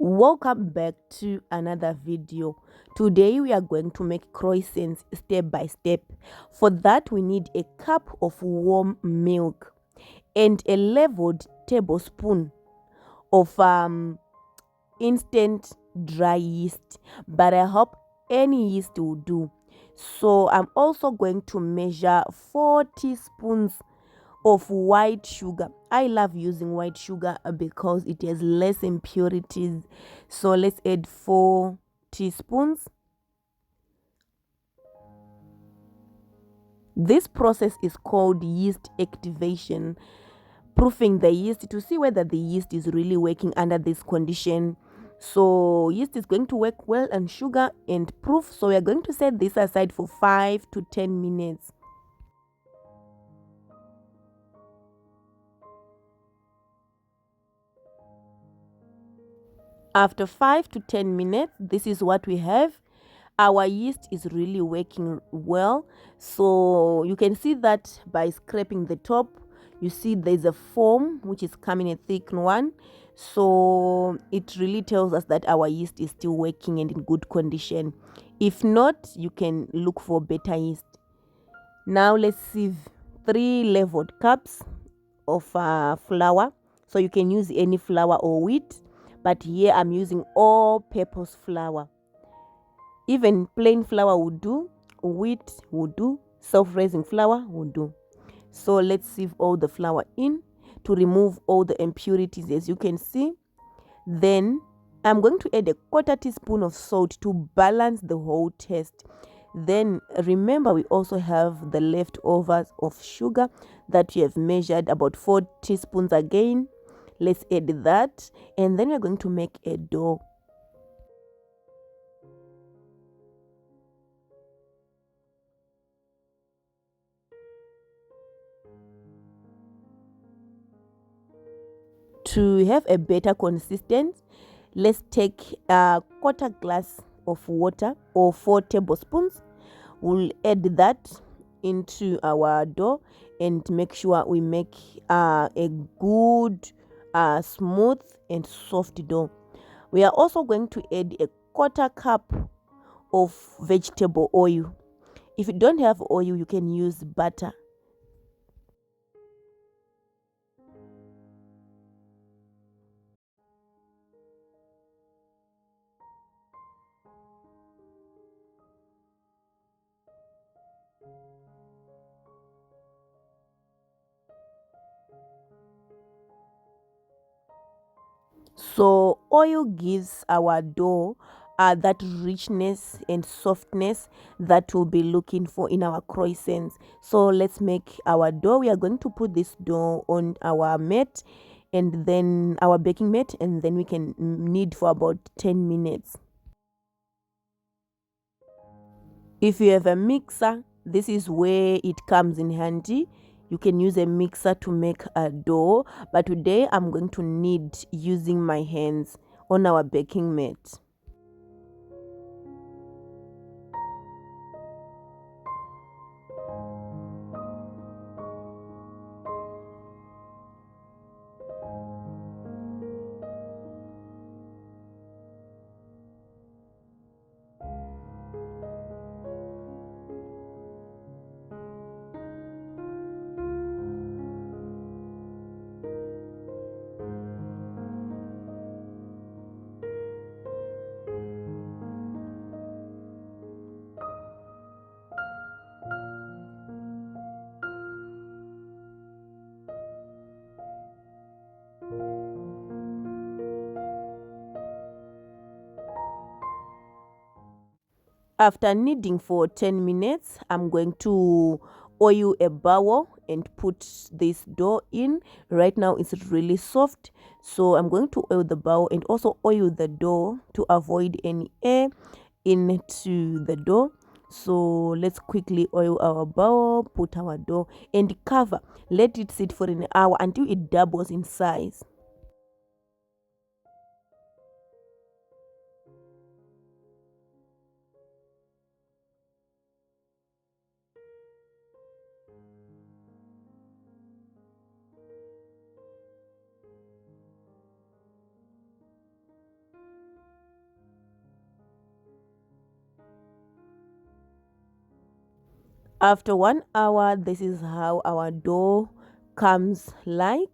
Welcome back to another video. Today we are going to make croissants step by step. For that we need a cup of warm milk and a leveled tablespoon of instant dry yeast, but I hope any yeast will do. So I'm also going to measure 4 teaspoons of white sugar. I love using white sugar because it has less impurities. So let's add 4 teaspoons. This process is called yeast activation, proofing the yeast to see whether the yeast is really working under this condition. So yeast is going to work well on sugar and proof. So we are going to set this aside for 5 to 10 minutes. After 5 to 10 minutes, this is what we have. Our yeast is really working well. So you can see that by scraping the top, you see there's a foam which is coming, a thick one. So it really tells us that our yeast is still working and in good condition. If not, you can look for better yeast. Now let's sieve 3 leveled cups of flour. So you can use any flour or wheat, but here I'm using all-purpose flour. Even plain flour would do, wheat would do, self-raising flour would do. So let's sieve all the flour in to remove all the impurities, as you can see. Then I'm going to add a 1/4 teaspoon of salt to balance the whole taste. Then remember, we also have the leftovers of sugar that we have measured, about 4 teaspoons again. Let's add that, and then we're going to make a dough. To have a better consistency, let's take a 1/4 glass of water or 4 tablespoons. We'll add that into our dough and make sure we make a good smooth and soft dough. We are also going to add a 1/4 cup of vegetable oil. If you don't have oil, you can use butter. So oil gives our dough that richness and softness that we'll be looking for in our croissants. So let's make our dough. We are going to put this dough on our mat and then our baking mat, and then we can knead for about 10 minutes. If you have a mixer, this is where it comes in handy. You can use a mixer to make a dough, but today I'm going to knead using my hands on our baking mat. After kneading for 10 minutes, I'm going to oil a bowl and put this dough in. Right now it's really soft, so I'm going to oil the bowl and also oil the dough to avoid any air into the dough. So let's quickly oil our bowl, put our dough and cover. Let it sit for an hour until it doubles in size. After 1 hour, this is how our dough comes like.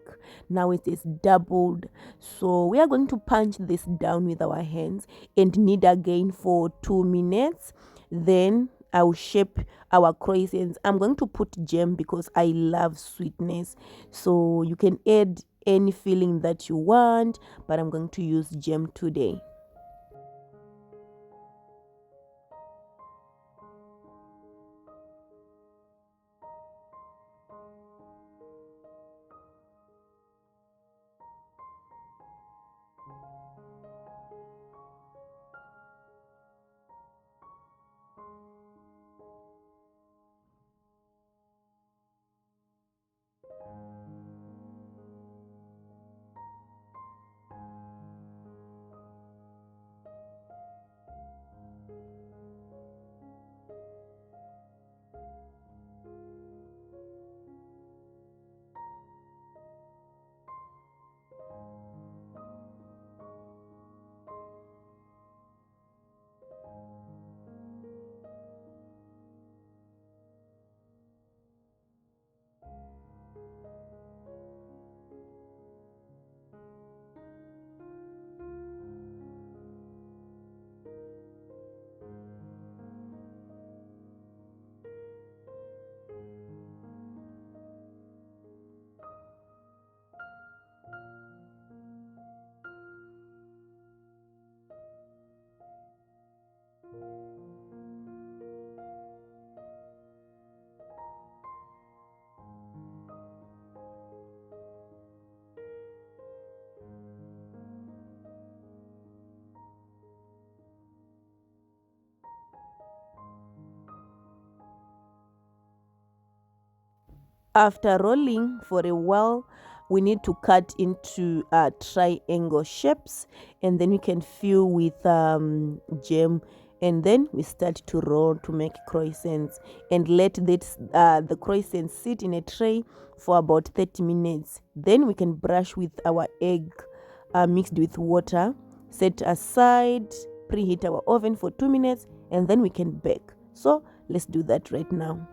Now it is doubled, so we are going to punch this down with our hands and knead again for 2 minutes. Then I'll shape our croissants. I'm going to put jam because I love sweetness, so you can add any filling that you want, but I'm going to use jam today. After rolling for a while, we need to cut into triangle shapes, and then we can fill with jam, and then we start to roll to make croissants, and let the croissants sit in a tray for about 30 minutes. Then we can brush with our egg mixed with water, set aside, preheat our oven for 2 minutes, and then we can bake. So let's do that right now.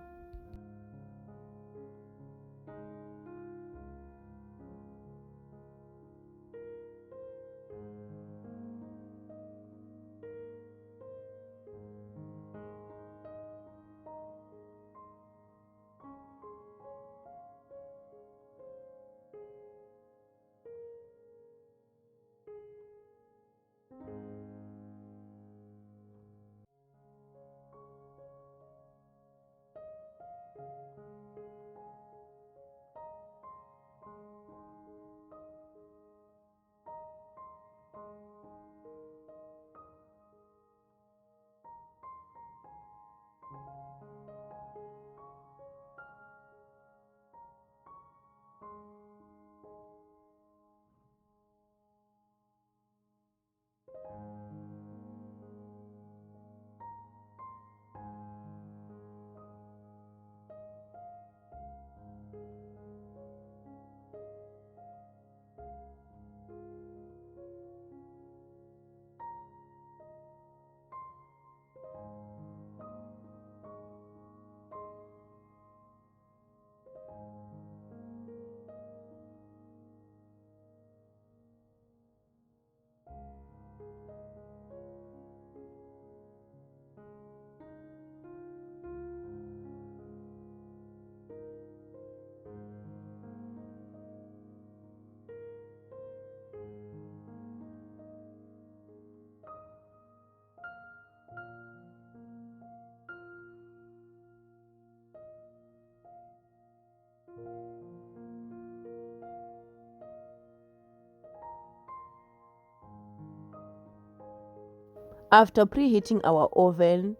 After preheating our oven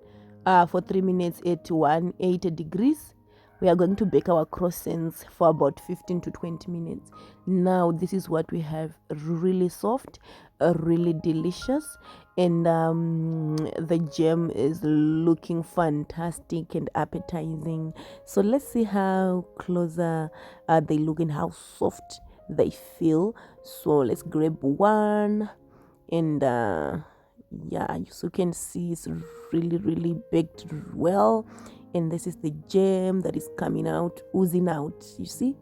for 3 minutes at 180 degrees, we are going to bake our croissants for about 15 to 20 minutes. Now this is what we have: really soft, really delicious, and the jam is looking fantastic and appetizing. So let's see how closer they look and how soft they feel. So let's grab one, and yeah, so you can see it's really baked well, and this is the jam that is coming out, oozing out. You see,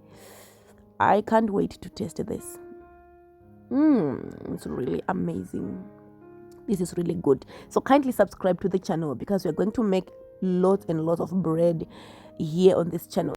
I can't wait to taste this. It's really amazing. This is really good. So kindly subscribe to the channel, because we're going to make lots and lots of bread here on this channel.